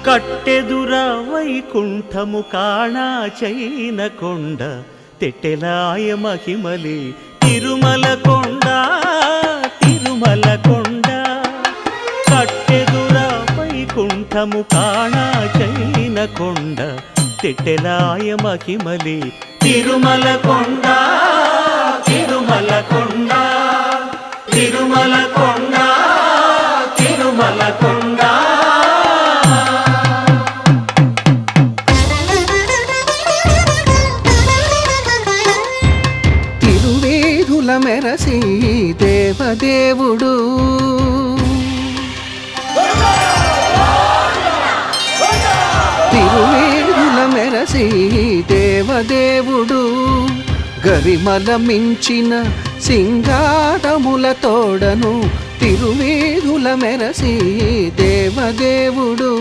కట్టెదుర వైకుంఠము కాణా చైన కొండ తెట్టెలాయ మహిమలే తిరుమల కొండ తిరుమల కొండ కట్టెదుర వైకుంఠము కాణా చైన కొండ తెట్టెలాయ మహిమలే తిరుమల కొండ తిరుమల కొండ తిరుమల కొండ తిరుమల కొండ తిరువేధుల మెరసి దేవదేవుడు తిరువేధుల మెరసి దేవదేవుడు గరిమల మించిన సింగారముల తోడను తిరువేధుల మెరసి దేవదేవుడు